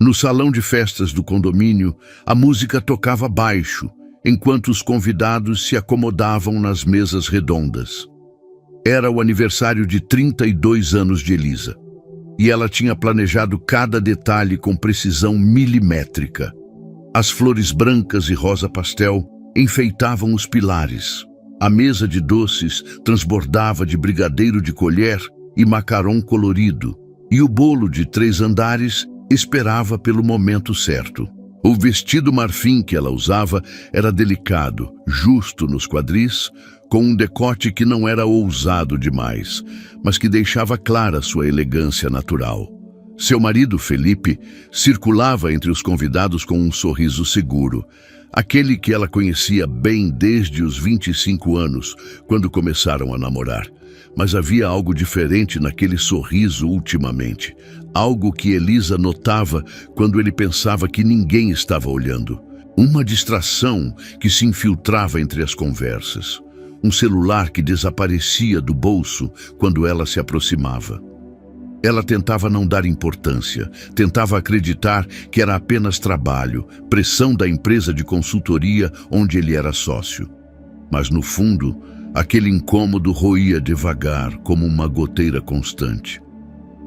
No salão de festas do condomínio, a música tocava baixo, enquanto os convidados se acomodavam nas mesas redondas. Era o aniversário de 32 anos de Elisa, e ela tinha planejado cada detalhe com precisão milimétrica. As flores brancas e rosa pastel enfeitavam os pilares. A mesa de doces transbordava de brigadeiro de colher e macarrão colorido, e o bolo de 3 andares esperava pelo momento certo. O vestido marfim que ela usava era delicado, justo nos quadris, com um decote que não era ousado demais, mas que deixava clara sua elegância natural. Seu marido, Felipe, circulava entre os convidados com um sorriso seguro, aquele que ela conhecia bem desde os 25 anos, quando começaram a namorar. Mas havia algo diferente naquele sorriso ultimamente, algo que Elisa notava quando ele pensava que ninguém estava olhando. Uma distração que se infiltrava entre as conversas. Um celular que desaparecia do bolso quando ela se aproximava. Ela tentava não dar importância, tentava acreditar que era apenas trabalho, pressão da empresa de consultoria onde ele era sócio. Mas no fundo, aquele incômodo roía devagar, como uma goteira constante.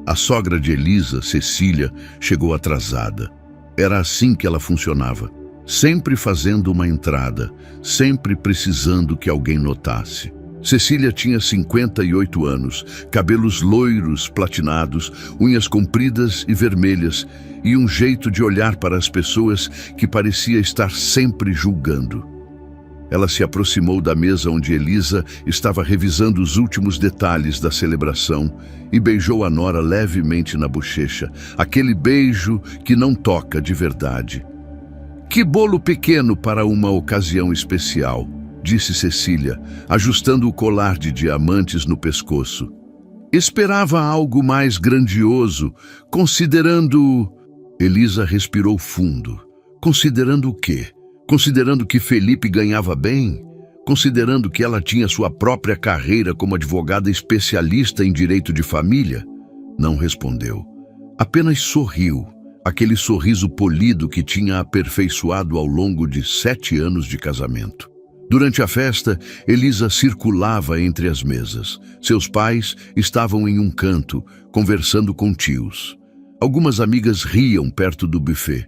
A sogra de Elisa, Cecília, chegou atrasada. Era assim que ela funcionava, sempre fazendo uma entrada, sempre precisando que alguém notasse. Cecília tinha 58 anos, cabelos loiros, platinados, unhas compridas e vermelhas, e um jeito de olhar para as pessoas que parecia estar sempre julgando. Ela se aproximou da mesa onde Elisa estava revisando os últimos detalhes da celebração e beijou a nora levemente na bochecha, aquele beijo que não toca de verdade. "Que bolo pequeno para uma ocasião especial", disse Cecília, ajustando o colar de diamantes no pescoço. "Esperava algo mais grandioso, considerando..." Elisa respirou fundo. Considerando o quê? Considerando que Felipe ganhava bem? Considerando que ela tinha sua própria carreira como advogada especialista em direito de família? Não respondeu. Apenas sorriu, aquele sorriso polido que tinha aperfeiçoado ao longo de 7 anos de casamento. Durante a festa, Elisa circulava entre as mesas. Seus pais estavam em um canto, conversando com tios. Algumas amigas riam perto do buffet.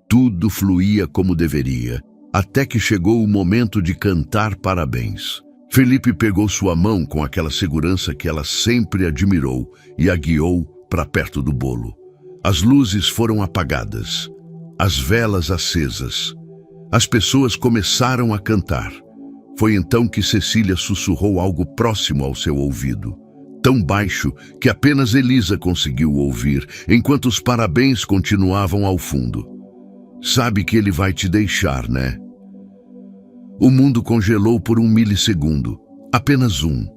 Tudo fluía como deveria, até que chegou o momento de cantar parabéns. Felipe pegou sua mão com aquela segurança que ela sempre admirou e a guiou para perto do bolo. As luzes foram apagadas, as velas acesas. As pessoas começaram a cantar. Foi então que Cecília sussurrou algo próximo ao seu ouvido, tão baixo que apenas Elisa conseguiu ouvir, enquanto os parabéns continuavam ao fundo. "Sabe que ele vai te deixar, né?" O mundo congelou por 1 milissegundo, apenas um.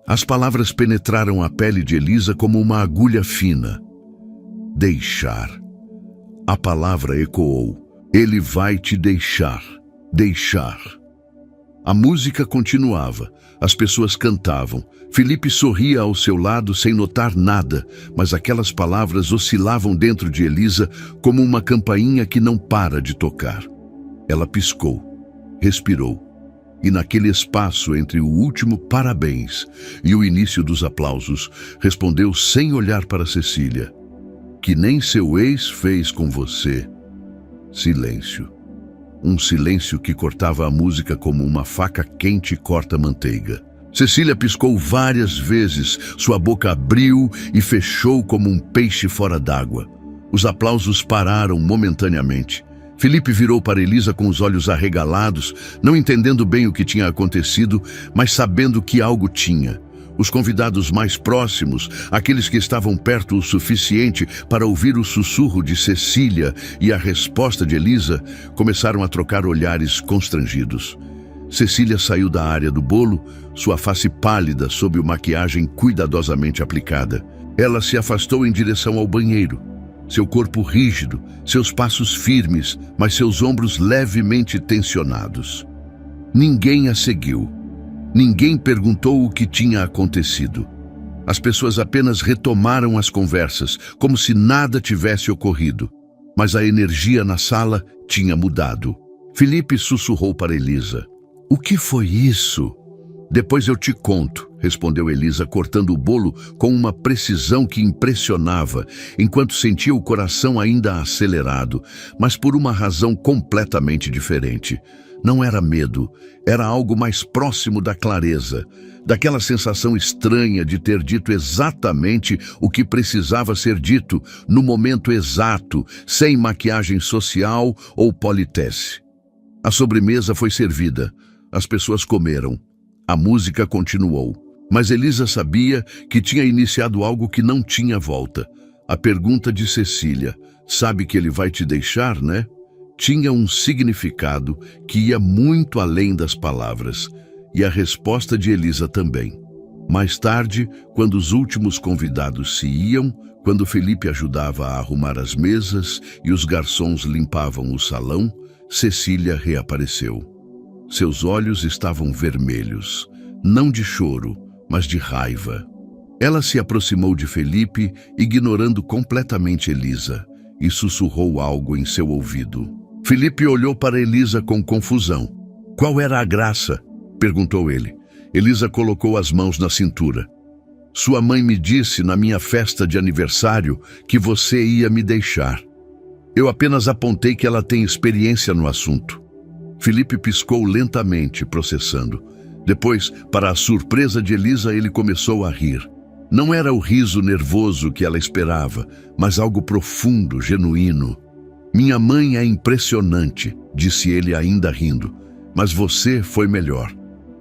As palavras penetraram a pele de Elisa como uma agulha fina. Deixar. A palavra ecoou. Ele vai te deixar. Deixar. A música continuava. As pessoas cantavam. Felipe sorria ao seu lado sem notar nada, mas aquelas palavras oscilavam dentro de Elisa como uma campainha que não para de tocar. Ela piscou, respirou, e naquele espaço entre o último parabéns e o início dos aplausos, respondeu sem olhar para Cecília: "Que nem seu ex fez com você." Silêncio. Um silêncio que cortava a música como uma faca quente corta manteiga. Cecília piscou várias vezes, sua boca abriu e fechou como um peixe fora d'água. Os aplausos pararam momentaneamente. Felipe virou para Elisa com os olhos arregalados, não entendendo bem o que tinha acontecido, mas sabendo que algo tinha. Os convidados mais próximos, aqueles que estavam perto o suficiente para ouvir o sussurro de Cecília e a resposta de Elisa, começaram a trocar olhares constrangidos. Cecília saiu da área do bolo, sua face pálida sob maquiagem cuidadosamente aplicada. Ela se afastou em direção ao banheiro. Seu corpo rígido, seus passos firmes, mas seus ombros levemente tensionados. Ninguém a seguiu. Ninguém perguntou o que tinha acontecido. As pessoas apenas retomaram as conversas, como se nada tivesse ocorrido. mas a energia na sala tinha mudado. Felipe sussurrou para Elisa. O que foi isso? Depois eu te conto, respondeu Elisa, cortando o bolo com uma precisão que impressionava, enquanto sentia o coração ainda acelerado, mas por uma razão completamente diferente. Não era medo, era algo mais próximo da clareza, daquela sensação estranha de ter dito exatamente o que precisava ser dito, no momento exato, sem maquiagem social ou politesse. A sobremesa foi servida, as pessoas comeram. A música continuou, mas Elisa sabia que tinha iniciado algo que não tinha volta. A pergunta de Cecília, sabe que ele vai te deixar, né? Tinha um significado que ia muito além das palavras, e a resposta de Elisa também. Mais tarde, quando os últimos convidados se iam, quando Felipe ajudava a arrumar as mesas e os garçons limpavam o salão, Cecília reapareceu. Seus olhos estavam vermelhos, não de choro, mas de raiva. Ela se aproximou de Felipe, ignorando completamente Elisa, e sussurrou algo em seu ouvido. Felipe olhou para Elisa com confusão. Qual era a graça? Perguntou ele. Elisa colocou as mãos na cintura. Sua mãe me disse na minha festa de aniversário que você ia me deixar. Eu apenas apontei que ela tem experiência no assunto. Felipe piscou lentamente, processando. Depois, para a surpresa de Elisa, ele começou a rir. Não era o riso nervoso que ela esperava, mas algo profundo, genuíno. Minha mãe é impressionante, disse ele ainda rindo, mas você foi melhor.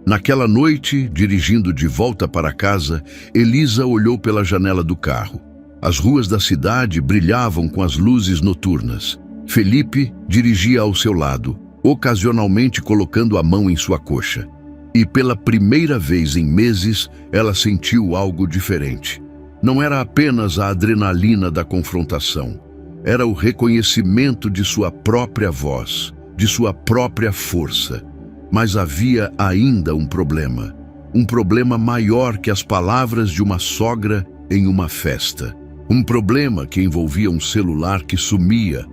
Naquela noite, dirigindo de volta para casa, Elisa olhou pela janela do carro. As ruas da cidade brilhavam com as luzes noturnas. Felipe dirigia ao seu lado, ocasionalmente colocando a mão em sua coxa. E pela primeira vez em meses, ela sentiu algo diferente. Não era apenas a adrenalina da confrontação. Era o reconhecimento de sua própria voz, de sua própria força. Mas havia ainda um problema maior que as palavras de uma sogra em uma festa. Um problema que envolvia um celular que sumia,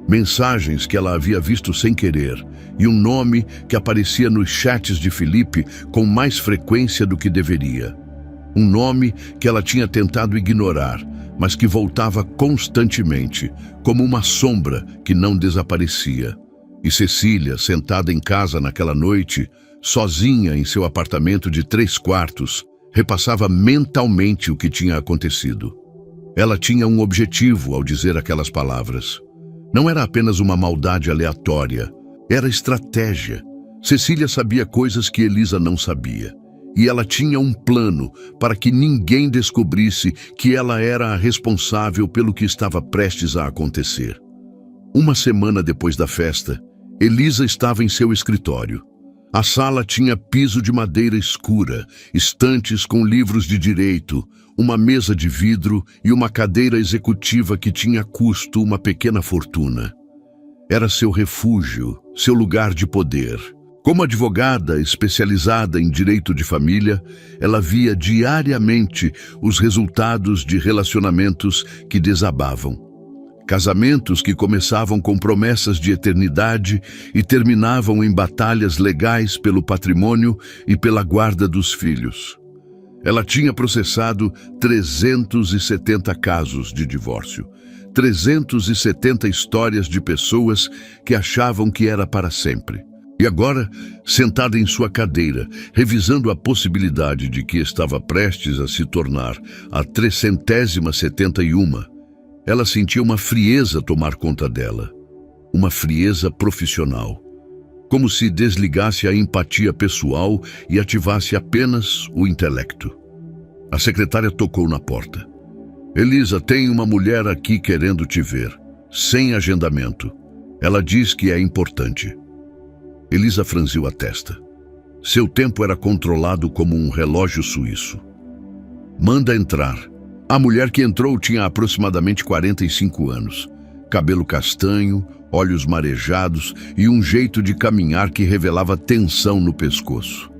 mensagens que ela havia visto sem querer e um nome que aparecia nos chats de Felipe com mais frequência do que deveria. Um nome que ela tinha tentado ignorar, mas que voltava constantemente, como uma sombra que não desaparecia. E Cecília, sentada em casa naquela noite, sozinha em seu apartamento de 3 quartos, repassava mentalmente o que tinha acontecido. Ela tinha um objetivo ao dizer aquelas palavras. Não era apenas uma maldade aleatória, era estratégia. Cecília sabia coisas que Elisa não sabia. E ela tinha um plano para que ninguém descobrisse que ela era a responsável pelo que estava prestes a acontecer. Uma semana depois da festa, Elisa estava em seu escritório. A sala tinha piso de madeira escura, estantes com livros de direito, uma mesa de vidro e uma cadeira executiva que tinha custo uma pequena fortuna. Era seu refúgio, seu lugar de poder. Como advogada especializada em direito de família, ela via diariamente os resultados de relacionamentos que desabavam. Casamentos que começavam com promessas de eternidade e terminavam em batalhas legais pelo patrimônio e pela guarda dos filhos. Ela tinha processado 370 casos de divórcio, 370 histórias de pessoas que achavam que era para sempre. E agora, sentada em sua cadeira, revisando a possibilidade de que estava prestes a se tornar a 371ª, ela sentia uma frieza tomar conta dela, uma frieza profissional, como se desligasse a empatia pessoal e ativasse apenas o intelecto. A secretária tocou na porta. Elisa, tem uma mulher aqui querendo te ver, sem agendamento. Ela diz que é importante. Elisa franziu a testa. Seu tempo era controlado como um relógio suíço. Manda entrar. A mulher que entrou tinha aproximadamente 45 anos. Cabelo castanho, olhos marejados e um jeito de caminhar que revelava tensão no pescoço.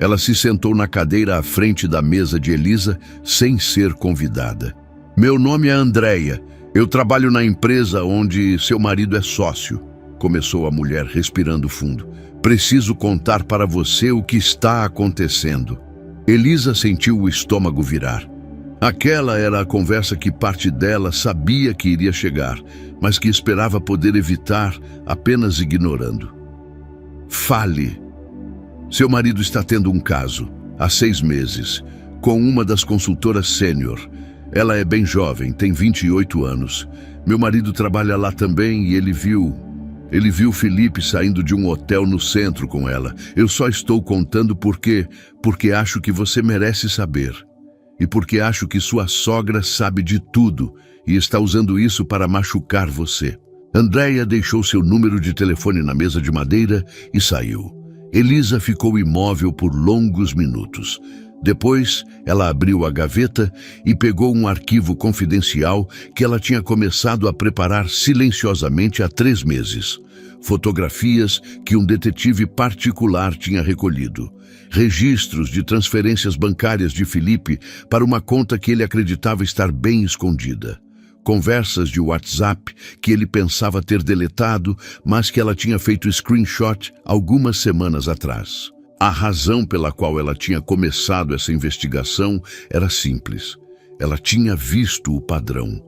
Ela se sentou na cadeira à frente da mesa de Elisa sem ser convidada. Meu nome é Andréia. Eu trabalho na empresa onde seu marido é sócio, começou a mulher respirando fundo. Preciso contar para você o que está acontecendo. Elisa sentiu o estômago virar. Aquela era a conversa que parte dela sabia que iria chegar, mas que esperava poder evitar apenas ignorando. Fale. Seu marido está tendo um caso, há 6 meses, com uma das consultoras sênior. Ela é bem jovem, tem 28 anos. Meu marido trabalha lá também e ele viu Felipe saindo de um hotel no centro com ela. Eu só estou contando porque acho que você merece saber. E porque acho que sua sogra sabe de tudo e está usando isso para machucar você. Andréia deixou seu número de telefone na mesa de madeira e saiu. Elisa ficou imóvel por longos minutos. Depois, ela abriu a gaveta e pegou um arquivo confidencial que ela tinha começado a preparar silenciosamente há 3 meses. Fotografias que um detetive particular tinha recolhido. Registros de transferências bancárias de Felipe para uma conta que ele acreditava estar bem escondida. Conversas de WhatsApp que ele pensava ter deletado, mas que ela tinha feito screenshot algumas semanas atrás. A razão pela qual ela tinha começado essa investigação era simples. Ela tinha visto o padrão.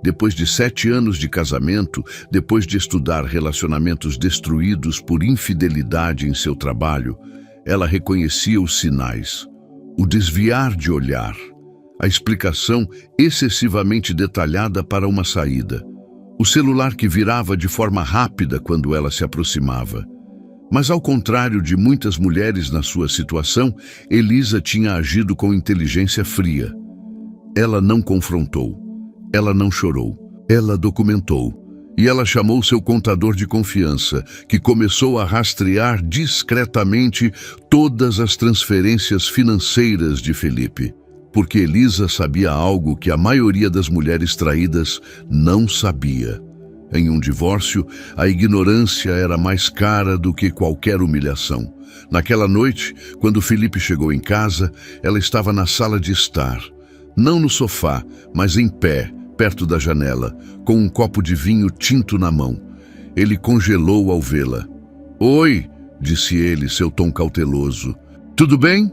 Depois de 7 anos de casamento, depois de estudar relacionamentos destruídos por infidelidade em seu trabalho, ela reconhecia os sinais, o desviar de olhar, a explicação excessivamente detalhada para uma saída, o celular que virava de forma rápida quando ela se aproximava. Mas ao contrário de muitas mulheres na sua situação, Elisa tinha agido com inteligência fria. Ela não confrontou, ela não chorou, ela documentou. E ela chamou seu contador de confiança, que começou a rastrear discretamente todas as transferências financeiras de Felipe. Porque Elisa sabia algo que a maioria das mulheres traídas não sabia. Em um divórcio, a ignorância era mais cara do que qualquer humilhação. Naquela noite, quando Felipe chegou em casa, ela estava na sala de estar. Não no sofá, mas em pé, perto da janela, com um copo de vinho tinto na mão. Ele congelou ao vê-la. "Oi", disse ele, seu tom cauteloso. "Tudo bem?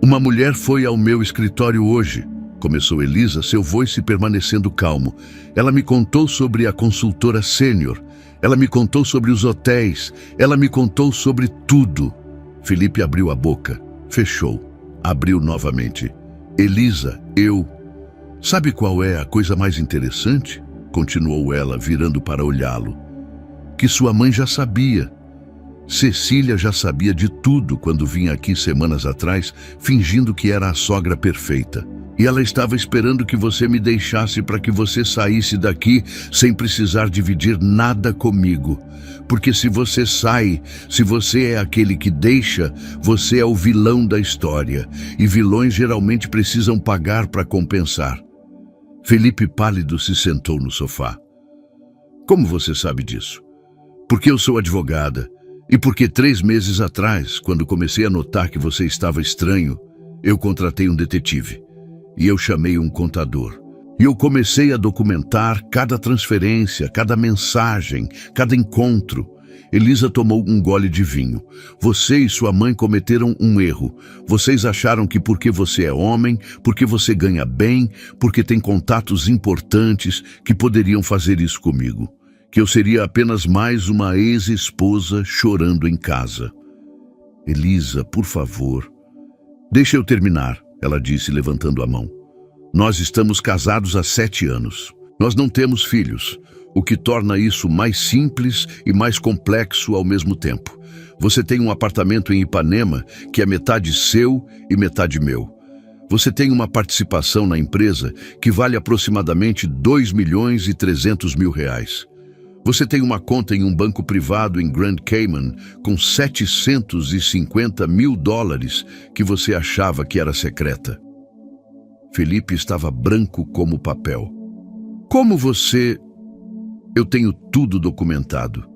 Uma mulher foi ao meu escritório hoje", começou Elisa, seu voice permanecendo calmo. "Ela me contou sobre a consultora sênior. Ela me contou sobre os hotéis. Ela me contou sobre tudo." Felipe abriu a boca, fechou, abriu novamente. "Elisa, Sabe qual é a coisa mais interessante?", continuou ela, virando para olhá-lo. "Que sua mãe já sabia. Cecília já sabia de tudo quando vinha aqui semanas atrás, fingindo que era a sogra perfeita. E ela estava esperando que você me deixasse para que você saísse daqui sem precisar dividir nada comigo. Porque se você sai, se você é aquele que deixa, você é o vilão da história. E vilões geralmente precisam pagar para compensar." Felipe, pálido, se sentou no sofá. "Como você sabe disso?" "Porque eu sou advogada. E porque 3 meses atrás, quando comecei a notar que você estava estranho, eu contratei um detetive. E eu chamei um contador. E eu comecei a documentar cada transferência, cada mensagem, cada encontro." Elisa tomou um gole de vinho. "Você e sua mãe cometeram um erro. Vocês acharam que porque você é homem, porque você ganha bem, porque tem contatos importantes, que poderiam fazer isso comigo. Que eu seria apenas mais uma ex-esposa chorando em casa." "Elisa, por favor." "Deixa eu terminar", ela disse, levantando a mão. "Nós estamos casados há 7 anos. Nós não temos filhos, o que torna isso mais simples e mais complexo ao mesmo tempo. Você tem um apartamento em Ipanema que é metade seu e metade meu. Você tem uma participação na empresa que vale aproximadamente R$2.300.000. Você tem uma conta em um banco privado em Grand Cayman com $750 mil que você achava que era secreta." Felipe estava branco como papel. "Como você..." "Eu tenho tudo documentado.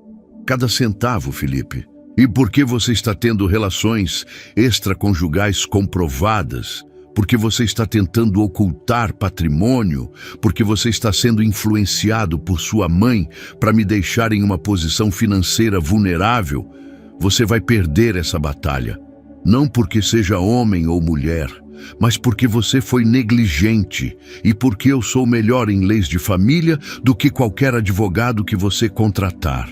Cada centavo, Felipe. E por que você está tendo relações extraconjugais comprovadas? Porque você está tentando ocultar patrimônio, porque você está sendo influenciado por sua mãe para me deixar em uma posição financeira vulnerável, você vai perder essa batalha. Não porque seja homem ou mulher, mas porque você foi negligente e porque eu sou melhor em leis de família do que qualquer advogado que você contratar.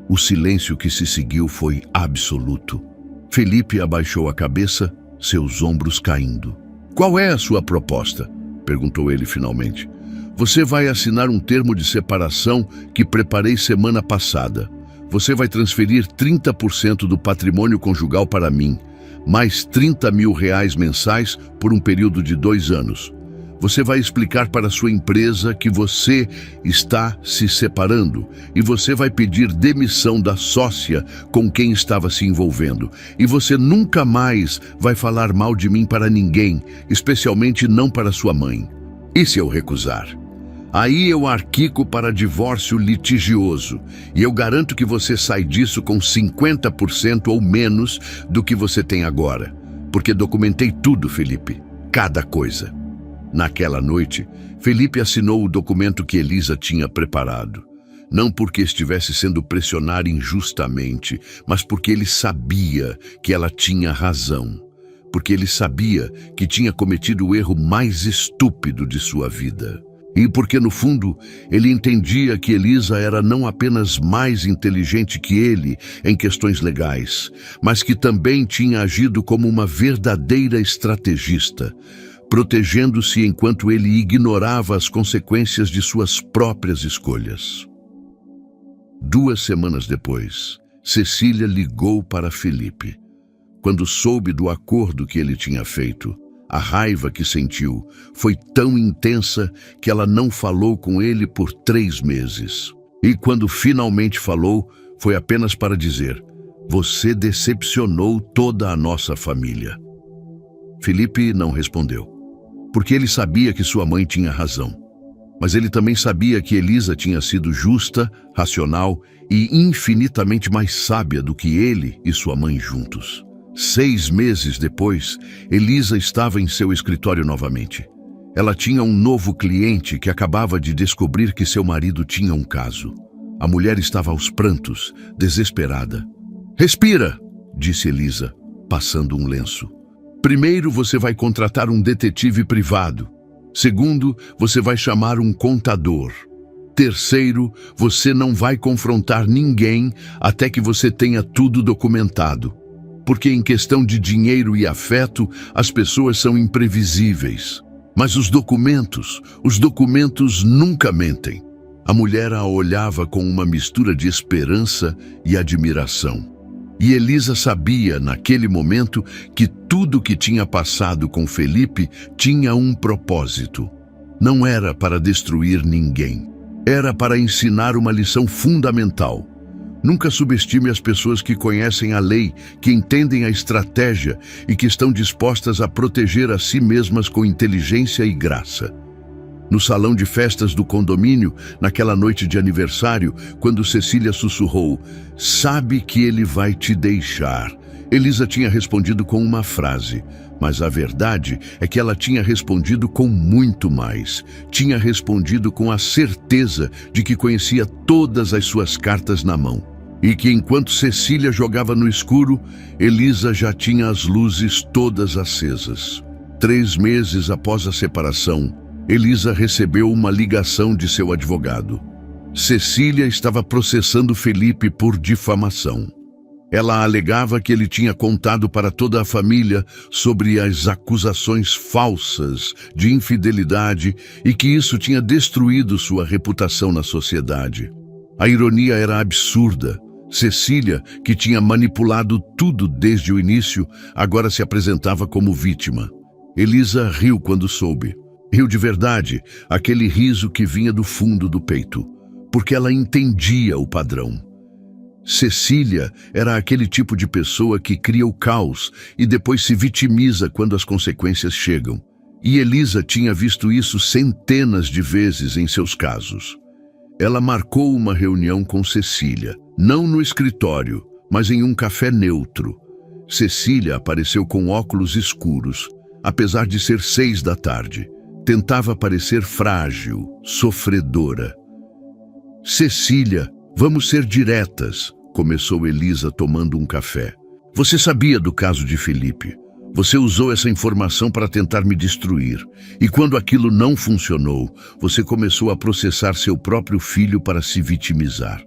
O silêncio que se seguiu foi absoluto. Felipe abaixou a cabeça, seus ombros caindo. "Qual é a sua proposta?" perguntou ele finalmente. "Você vai assinar um termo de separação que preparei semana passada. Você vai transferir 30% do patrimônio conjugal para mim, mais R$30 mil mensais por um período de 2 anos. Você vai explicar para sua empresa que você está se separando e você vai pedir demissão da sócia com quem estava se envolvendo. E você nunca mais vai falar mal de mim para ninguém, especialmente não para sua mãe. E se eu recusar? Aí eu arquico para divórcio litigioso e eu garanto que você sai disso com 50% ou menos do que você tem agora. Porque documentei tudo, Felipe, cada coisa." Naquela noite, Felipe assinou o documento que Elisa tinha preparado. Não porque estivesse sendo pressionado injustamente, mas porque ele sabia que ela tinha razão. Porque ele sabia que tinha cometido o erro mais estúpido de sua vida. E porque, no fundo, ele entendia que Elisa era não apenas mais inteligente que ele em questões legais, mas que também tinha agido como uma verdadeira estrategista, protegendo-se enquanto ele ignorava as consequências de suas próprias escolhas. 2 semanas depois, Cecília ligou para Felipe. Quando soube do acordo que ele tinha feito, a raiva que sentiu foi tão intensa que ela não falou com ele por 3 meses. E quando finalmente falou, foi apenas para dizer: "Você decepcionou toda a nossa família." Felipe não respondeu, porque ele sabia que sua mãe tinha razão. Mas ele também sabia que Elisa tinha sido justa, racional e infinitamente mais sábia do que ele e sua mãe juntos. 6 meses depois, Elisa estava em seu escritório novamente. Ela tinha um novo cliente que acabava de descobrir que seu marido tinha um caso. A mulher estava aos prantos, desesperada. "Respira", disse Elisa, passando um lenço. "Primeiro, você vai contratar um detetive privado. Segundo, você vai chamar um contador. Terceiro, você não vai confrontar ninguém até que você tenha tudo documentado. Porque em questão de dinheiro e afeto, as pessoas são imprevisíveis. Mas os documentos nunca mentem." A mulher a olhava com uma mistura de esperança e admiração. E Elisa sabia, naquele momento, que tudo o que tinha passado com Felipe tinha um propósito. Não era para destruir ninguém. Era para ensinar uma lição fundamental. Nunca subestime as pessoas que conhecem a lei, que entendem a estratégia e que estão dispostas a proteger a si mesmas com inteligência e graça. No salão de festas do condomínio, naquela noite de aniversário, quando Cecília sussurrou: "Sabe que ele vai te deixar", Elisa tinha respondido com uma frase, mas a verdade é que ela tinha respondido com muito mais. Tinha respondido com a certeza de que conhecia todas as suas cartas na mão. E que enquanto Cecília jogava no escuro, Elisa já tinha as luzes todas acesas. 3 meses após a separação, Elisa recebeu uma ligação de seu advogado. Cecília estava processando Felipe por difamação. Ela alegava que ele tinha contado para toda a família sobre as acusações falsas de infidelidade e que isso tinha destruído sua reputação na sociedade. A ironia era absurda. Cecília, que tinha manipulado tudo desde o início, agora se apresentava como vítima. Elisa riu quando soube. Riu de verdade, aquele riso que vinha do fundo do peito, porque ela entendia o padrão. Cecília era aquele tipo de pessoa que cria o caos e depois se vitimiza quando as consequências chegam. E Elisa tinha visto isso centenas de vezes em seus casos. Ela marcou uma reunião com Cecília, não no escritório, mas em um café neutro. Cecília apareceu com óculos escuros, apesar de ser 6 da tarde. Tentava parecer frágil, sofredora. Cecília, vamos ser diretas, começou Elisa tomando um café. Você sabia do caso de Felipe. Você usou essa informação para tentar me destruir. E quando aquilo não funcionou, você começou a processar seu próprio filho para se vitimizar.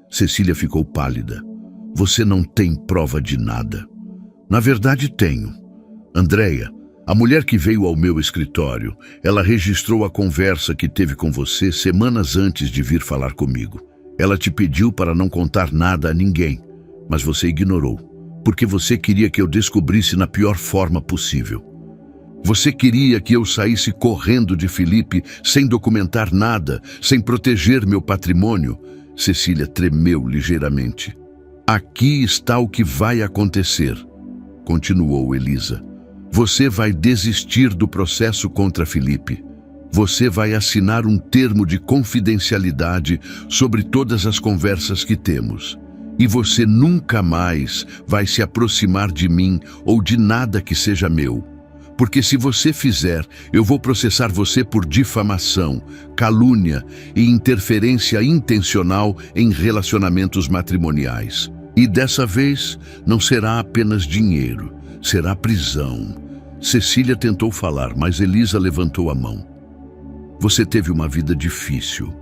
Cecília ficou pálida. Você não tem prova de nada. Na verdade, tenho. Andréia, a mulher que veio ao meu escritório, ela registrou a conversa que teve com você semanas antes de vir falar comigo. Ela te pediu para não contar nada a ninguém, mas você ignorou, porque você queria que eu descobrisse na pior forma possível. Você queria que eu saísse correndo de Felipe sem documentar nada, sem proteger meu patrimônio. Cecília tremeu ligeiramente. Aqui está o que vai acontecer, continuou Elisa. Você vai desistir do processo contra Felipe. Você vai assinar um termo de confidencialidade sobre todas as conversas que temos. E você nunca mais vai se aproximar de mim ou de nada que seja meu. Porque se você fizer, eu vou processar você por difamação, calúnia e interferência intencional em relacionamentos matrimoniais. E dessa vez, não será apenas dinheiro, será prisão. Cecília tentou falar, mas Elisa levantou a mão. Você teve uma vida difícil.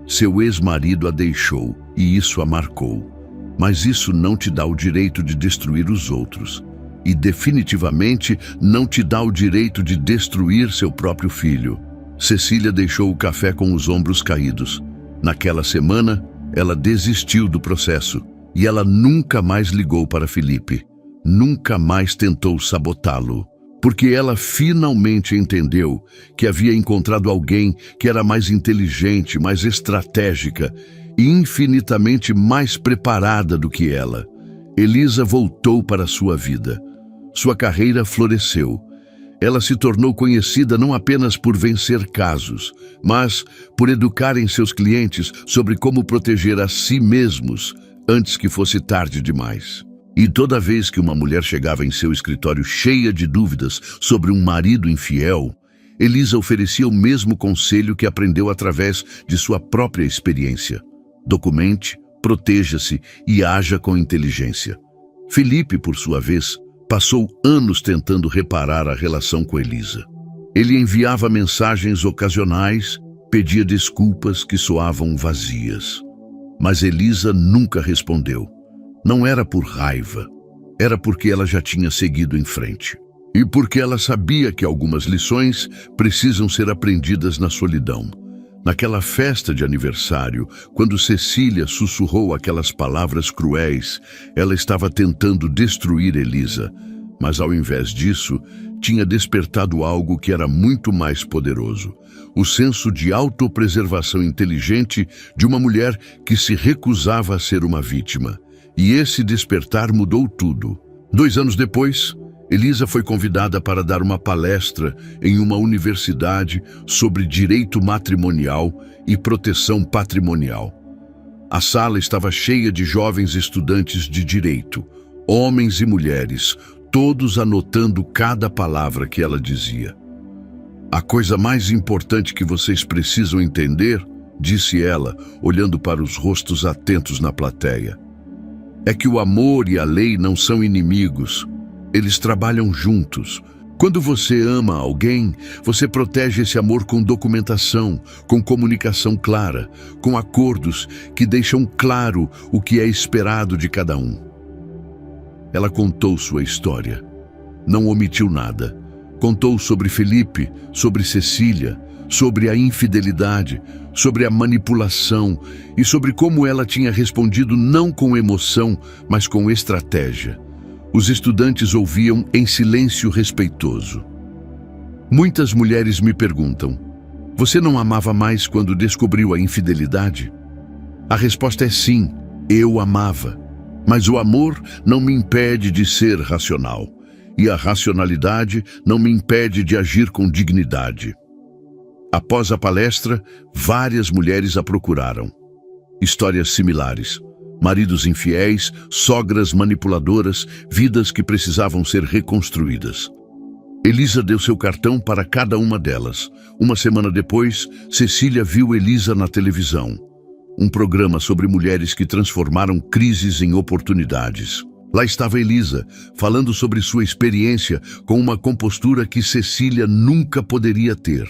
Seu ex-marido a deixou e isso a marcou. Mas isso não te dá o direito de destruir os outros. E definitivamente não te dá o direito de destruir seu próprio filho. Cecília deixou o café com os ombros caídos. Naquela semana, ela desistiu do processo e ela nunca mais ligou para Felipe. Nunca mais tentou sabotá-lo. Porque ela finalmente entendeu que havia encontrado alguém que era mais inteligente, mais estratégica e infinitamente mais preparada do que ela. Elisa voltou para sua vida. Sua carreira floresceu. Ela se tornou conhecida não apenas por vencer casos, mas por educar em seus clientes sobre como proteger a si mesmos antes que fosse tarde demais. E toda vez que uma mulher chegava em seu escritório cheia de dúvidas sobre um marido infiel, Elisa oferecia o mesmo conselho que aprendeu através de sua própria experiência. Documente, proteja-se e haja com inteligência. Felipe, por sua vez, passou anos tentando reparar a relação com Elisa. Ele enviava mensagens ocasionais, pedia desculpas que soavam vazias. Mas Elisa nunca respondeu. Não era por raiva, era porque ela já tinha seguido em frente. E porque ela sabia que algumas lições precisam ser aprendidas na solidão. Naquela festa de aniversário, quando Cecília sussurrou aquelas palavras cruéis, ela estava tentando destruir Elisa, mas ao invés disso, tinha despertado algo que era muito mais poderoso. O senso de autopreservação inteligente de uma mulher que se recusava a ser uma vítima. E esse despertar mudou tudo. 2 anos depois, Elisa foi convidada para dar uma palestra em uma universidade sobre direito matrimonial e proteção patrimonial. A sala estava cheia de jovens estudantes de direito, homens e mulheres, todos anotando cada palavra que ela dizia. A coisa mais importante que vocês precisam entender, disse ela, olhando para os rostos atentos na plateia, é que o amor e a lei não são inimigos. Eles trabalham juntos. Quando você ama alguém, você protege esse amor com documentação, com comunicação clara, com acordos que deixam claro o que é esperado de cada um. Ela contou sua história. Não omitiu nada. Contou sobre Felipe, sobre Cecília, sobre a infidelidade, sobre a manipulação e sobre como ela tinha respondido não com emoção, mas com estratégia. Os estudantes ouviam em silêncio respeitoso. Muitas mulheres me perguntam, você não amava mais quando descobriu a infidelidade? A resposta é sim, eu amava. Mas o amor não me impede de ser racional. E a racionalidade não me impede de agir com dignidade. Após a palestra, várias mulheres a procuraram. Histórias similares. Maridos infiéis, sogras manipuladoras, vidas que precisavam ser reconstruídas. Elisa deu seu cartão para cada uma delas. Uma semana depois, Cecília viu Elisa na televisão. Um programa sobre mulheres que transformaram crises em oportunidades. Lá estava Elisa, falando sobre sua experiência com uma compostura que Cecília nunca poderia ter.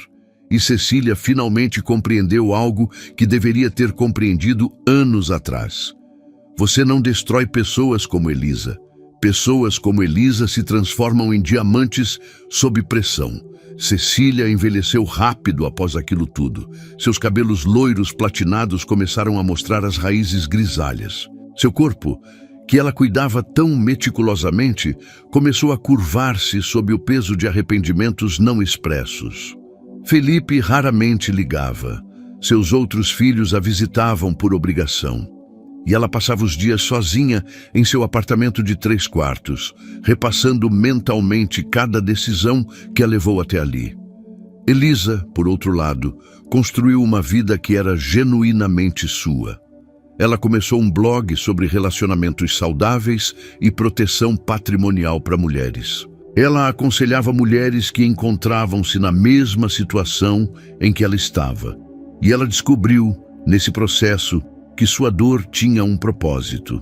E Cecília finalmente compreendeu algo que deveria ter compreendido anos atrás. Você não destrói pessoas como Elisa. Pessoas como Elisa se transformam em diamantes sob pressão. Cecília envelheceu rápido após aquilo tudo. Seus cabelos loiros platinados começaram a mostrar as raízes grisalhas. Seu corpo, que ela cuidava tão meticulosamente, começou a curvar-se sob o peso de arrependimentos não expressos. Felipe raramente ligava. Seus outros filhos a visitavam por obrigação. E ela passava os dias sozinha em seu apartamento de 3 quartos, repassando mentalmente cada decisão que a levou até ali. Elisa, por outro lado, construiu uma vida que era genuinamente sua. Ela começou um blog sobre relacionamentos saudáveis e proteção patrimonial para mulheres. Ela aconselhava mulheres que encontravam-se na mesma situação em que ela estava. E ela descobriu, nesse processo, que sua dor tinha um propósito,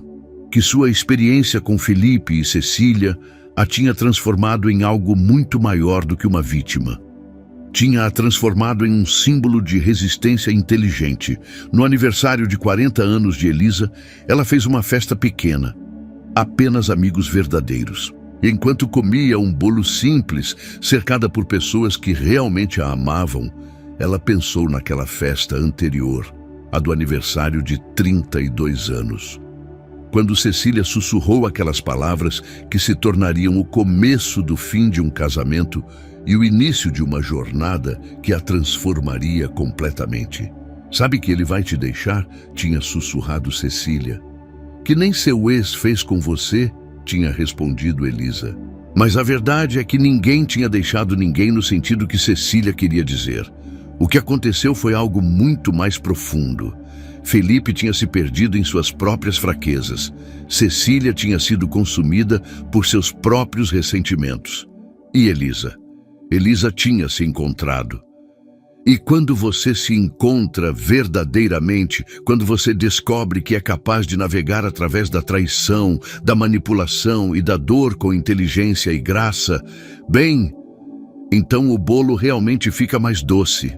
que sua experiência com Felipe e Cecília a tinha transformado em algo muito maior do que uma vítima. Tinha-a transformado em um símbolo de resistência inteligente. No aniversário de 40 anos de Elisa, ela fez uma festa pequena, apenas amigos verdadeiros. E enquanto comia um bolo simples, cercada por pessoas que realmente a amavam, ela pensou naquela festa anterior, a do aniversário de 32 anos. Quando Cecília sussurrou aquelas palavras que se tornariam o começo do fim de um casamento e o início de uma jornada que a transformaria completamente. "Sabe que ele vai te deixar?", tinha sussurrado Cecília. "Que nem seu ex fez com você?", tinha respondido Elisa. Mas a verdade é que ninguém tinha deixado ninguém no sentido que Cecília queria dizer. O que aconteceu foi algo muito mais profundo. Felipe tinha se perdido em suas próprias fraquezas. Cecília tinha sido consumida por seus próprios ressentimentos. E Elisa? Elisa tinha se encontrado. E quando você se encontra verdadeiramente, quando você descobre que é capaz de navegar através da traição, da manipulação e da dor com inteligência e graça, bem, então o bolo realmente fica mais doce.